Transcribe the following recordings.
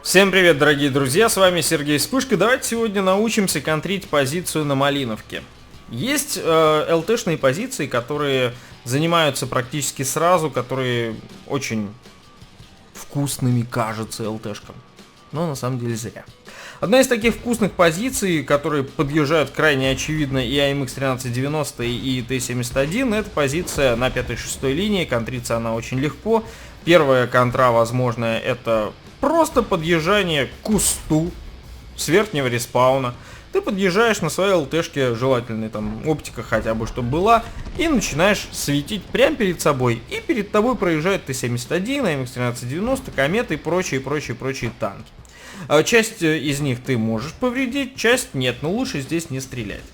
Всем привет, дорогие друзья, с вами Сергей Вспышка. Давайте сегодня научимся контрить позицию на Малиновке. Есть ЛТшные позиции, которые занимаются практически сразу, которые очень вкусными кажутся ЛТшкам, но на самом деле зря. Одна из таких вкусных позиций, которые подъезжают крайне очевидно и AMX 1390 и Т-71, это позиция на 5-6 линии, контрится она очень легко. Первая контра возможная это просто подъезжание к кусту с верхнего респауна. Ты подъезжаешь на своей ЛТшке, желательно там оптика хотя бы чтобы была, и начинаешь светить прямо перед собой. И перед тобой проезжает Т-71, AMX 1390, Комета и прочие танки. Часть из них ты можешь повредить, часть нет, но лучше здесь не стрелять.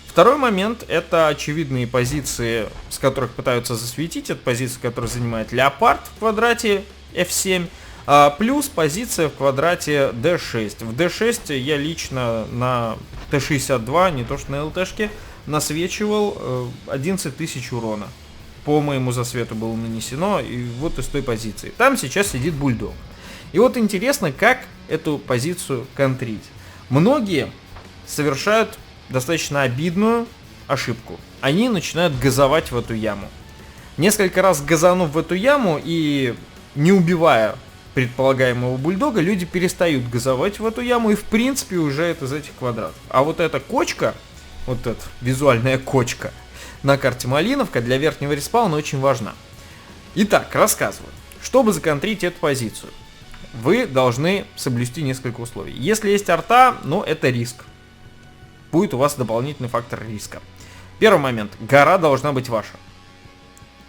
Второй момент это очевидные позиции, с которых пытаются засветить. Это позиция, которую занимает Леопард в квадрате F7. Плюс позиция в квадрате D6. В D6 я лично на Т-62, не то что на ЛТшке, насвечивал 11 тысяч урона. По моему засвету было нанесено, и вот из той позиции. Там сейчас сидит бульдог. И вот интересно, как эту позицию контрить. Многие совершают достаточно обидную ошибку. Они начинают газовать в эту яму. Несколько раз газанув в эту яму и не убивая предполагаемого бульдога, люди перестают газовать в эту яму и в принципе уезжают из этих квадратов. А вот эта кочка, вот эта визуальная кочка на карте Малиновка для верхнего респауна очень важна. Итак, рассказываю. Чтобы законтрить эту позицию, вы должны соблюсти несколько условий. Если есть арта, это риск. Будет у вас дополнительный фактор риска. Первый момент. Гора должна быть ваша.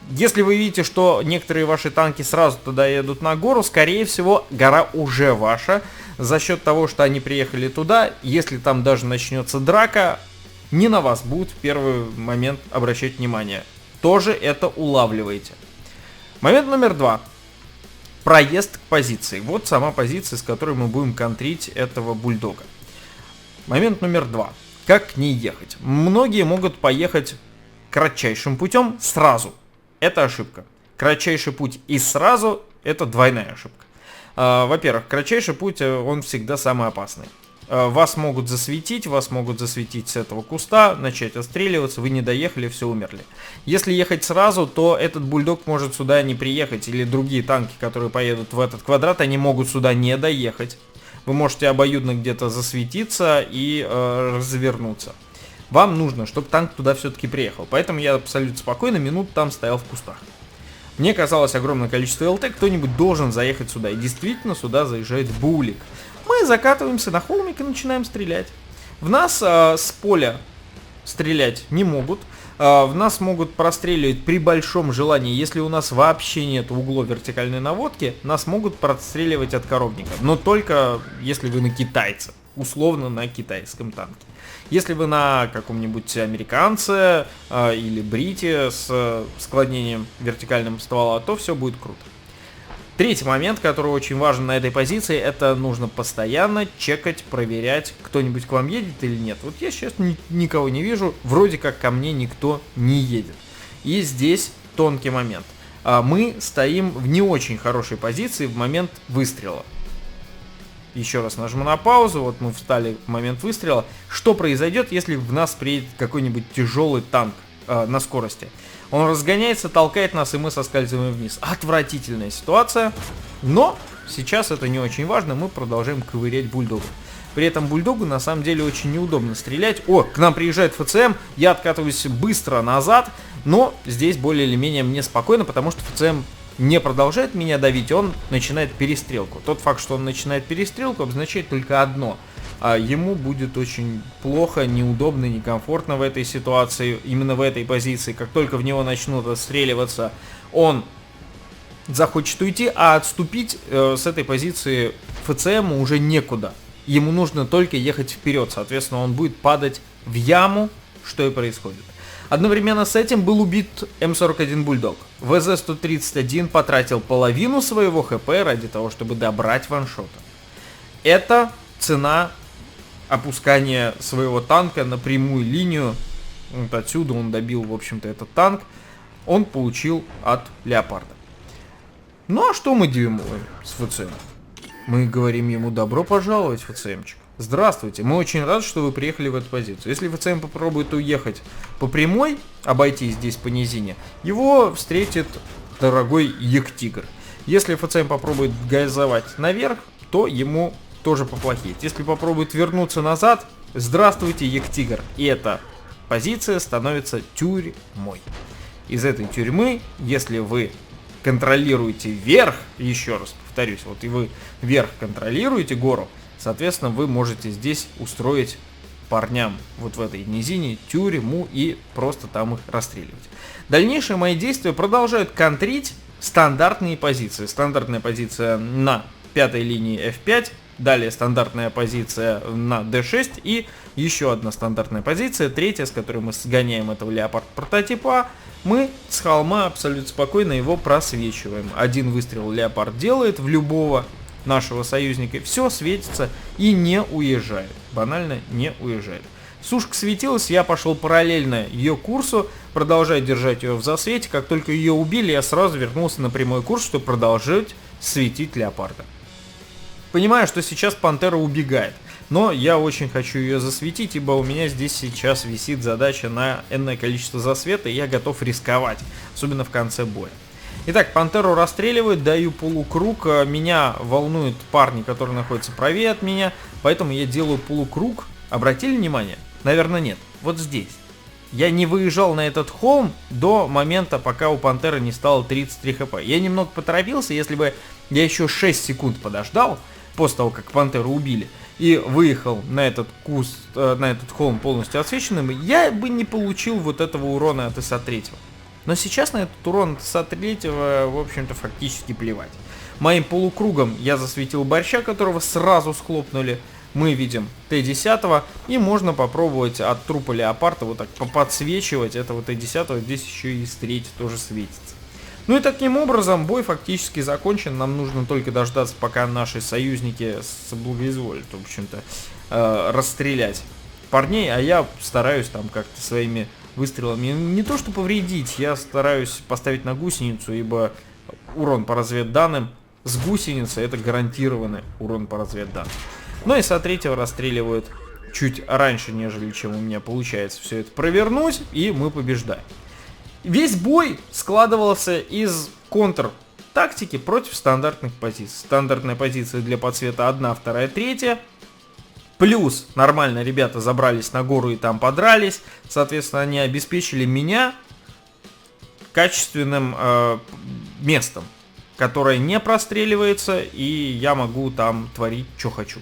Если вы видите, что некоторые ваши танки сразу туда едут на гору, скорее всего, гора уже ваша. За счет того, что они приехали туда, если там даже начнется драка, не на вас будут в первый момент обращать внимание. Тоже это улавливаете. Момент номер 2. Проезд к позиции. Вот сама позиция, с которой мы будем контрить этого бульдога. Момент номер 2. Как к ней ехать? Многие могут поехать кратчайшим путем сразу. Это ошибка. Кратчайший путь и сразу это двойная ошибка. Во-первых, кратчайший путь, он всегда самый опасный. Вас могут засветить с этого куста, начать отстреливаться, вы не доехали, все, умерли. Если ехать сразу, то этот бульдог может сюда не приехать, или другие танки, которые поедут в этот квадрат, они могут сюда не доехать. Вы можете обоюдно где-то засветиться и развернуться. Вам нужно, чтобы танк туда все-таки приехал. Поэтому я абсолютно спокойно минут там стоял в кустах. Мне казалось огромное количество ЛТ, кто-нибудь должен заехать сюда. И действительно сюда заезжает булик. Мы закатываемся на холмик и начинаем стрелять. В нас с поля стрелять не могут. В нас могут простреливать при большом желании. Если у нас вообще нет углов вертикальной наводки, нас могут простреливать от коровника. Но только если вы на китайце. Условно на китайском танке. Если вы на каком-нибудь американце или брите с складнением вертикального ствола, то все будет круто. Третий момент, который очень важен на этой позиции, это нужно постоянно чекать, проверять, кто-нибудь к вам едет или нет. Вот я сейчас никого не вижу, вроде как ко мне никто не едет. И здесь тонкий момент. Мы стоим в не очень хорошей позиции в момент выстрела. Еще раз нажму на паузу, вот мы встали в момент выстрела. Что произойдет, если в нас приедет какой-нибудь тяжелый танк на скорости? Он разгоняется, толкает нас, и мы соскальзываем вниз. Отвратительная ситуация, но сейчас это не очень важно, мы продолжаем ковырять бульдога. При этом бульдогу на самом деле очень неудобно стрелять. О, к нам приезжает ФЦМ, я откатываюсь быстро назад, но здесь более или менее мне спокойно, потому что ФЦМ не продолжает меня давить, он начинает перестрелку. Тот факт, что он начинает перестрелку, обозначает только одно. Ему будет очень плохо, неудобно, некомфортно в этой ситуации, именно в этой позиции. Как только в него начнут отстреливаться, он захочет уйти, а отступить с этой позиции ФЦМу уже некуда. Ему нужно только ехать вперед, соответственно, он будет падать в яму, что и происходит. Одновременно с этим был убит М41 Бульдог. ВЗ-131 потратил половину своего ХП ради того, чтобы добрать ваншота. Это цена опускания своего танка на прямую линию. Вот отсюда он добил, в общем-то, этот танк. Он получил от Леопарда. Ну а что мы делаем с ФЦМ? Мы говорим ему: добро пожаловать, ФЦМчик. Здравствуйте, мы очень рады, что вы приехали в эту позицию. Если ФЦМ попробует уехать по прямой, обойти здесь по низине, его встретит дорогой Ектигр. Если ФЦМ попробует газовать наверх, то ему тоже поплохеет. Если попробует вернуться назад, здравствуйте, Ектигр. И эта позиция становится тюрьмой. Из этой тюрьмы, если вы контролируете верх, еще раз повторюсь, вот и вы верх контролируете гору, соответственно, вы можете здесь устроить парням вот в этой низине тюрьму и просто там их расстреливать. Дальнейшие мои действия продолжают контрить стандартные позиции. Стандартная позиция на пятой линии F5, далее стандартная позиция на D6 и еще одна стандартная позиция, третья, с которой мы сгоняем этого леопард прототипа. Мы с холма абсолютно спокойно его просвечиваем. Один выстрел леопард делает в любого нашего союзника, все светится и не уезжает. Банально не уезжает. Сушка светилась, я пошел параллельно ее курсу, продолжая держать ее в засвете. Как только ее убили, я сразу вернулся на прямой курс, чтобы продолжать светить леопарда. Понимаю, что сейчас пантера убегает, но я очень хочу ее засветить, ибо у меня здесь сейчас висит задача на энное количество засвета, и я готов рисковать, особенно в конце боя. Итак, пантеру расстреливают, даю полукруг, меня волнуют парни, которые находятся правее от меня, поэтому я делаю полукруг. Обратили внимание? Наверное, нет. Вот здесь. Я не выезжал на этот холм до момента, пока у пантеры не стало 33 хп. Я немного поторопился, если бы я еще 6 секунд подождал, после того, как пантеру убили, и выехал на этот куст, на этот холм полностью освещенным, я бы не получил вот этого урона от ИСа-3. Но сейчас на этот урон от ИСа-3, в общем-то, фактически плевать. Моим полукругом я засветил борща, которого сразу схлопнули. Мы видим Т-10, и можно попробовать от трупа леопарда вот так подсвечивать этого Т-10, здесь еще и ИС-3 тоже светится. Ну и таким образом бой фактически закончен, нам нужно только дождаться, пока наши союзники соблагоизволят, в общем-то, расстрелять парней, а я стараюсь там как-то своими выстрелами не то что повредить, я стараюсь поставить на гусеницу, ибо урон по разведданным с гусеницы это гарантированный урон по разведданным. Но ИСа-3 расстреливают чуть раньше, нежели чем у меня получается все это провернуть, и мы побеждаем. Весь бой складывался из контр-тактики против стандартных позиций. Стандартная позиция для подсвета 1, 2, 3. Плюс нормально ребята забрались на гору и там подрались. Соответственно, они обеспечили меня качественным местом, которое не простреливается, и я могу там творить, что хочу.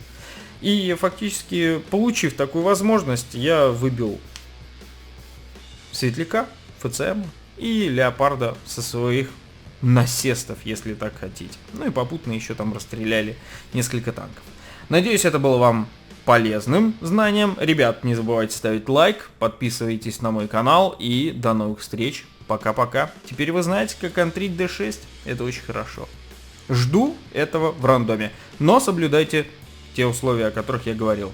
И фактически, получив такую возможность, я выбил Светляка, ФЦМ и Леопарда со своих насестов, если так хотите. Ну и попутно еще там расстреляли несколько танков. Надеюсь, это было вам полезным знанием. Ребят, не забывайте ставить лайк, подписывайтесь на мой канал и до новых встреч. Пока-пока. Теперь вы знаете, как контрить D6. Это очень хорошо. Жду этого в рандоме. Но соблюдайте те условия, о которых я говорил.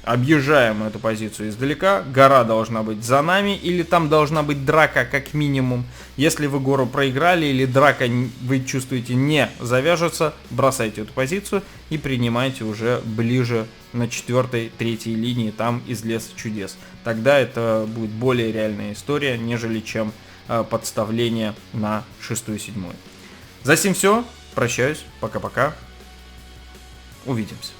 Объезжаем эту позицию издалека. Гора должна быть за нами. Или там должна быть драка как минимум. Если вы гору проиграли или драка, вы чувствуете, не завяжется, бросайте эту позицию и принимайте уже ближе на 4-й, 3-й линии, там из леса чудес. Тогда это будет более реальная история, нежели чем подставление на 6-ю, 7-ю. За сим все. Прощаюсь. Пока-пока. Увидимся.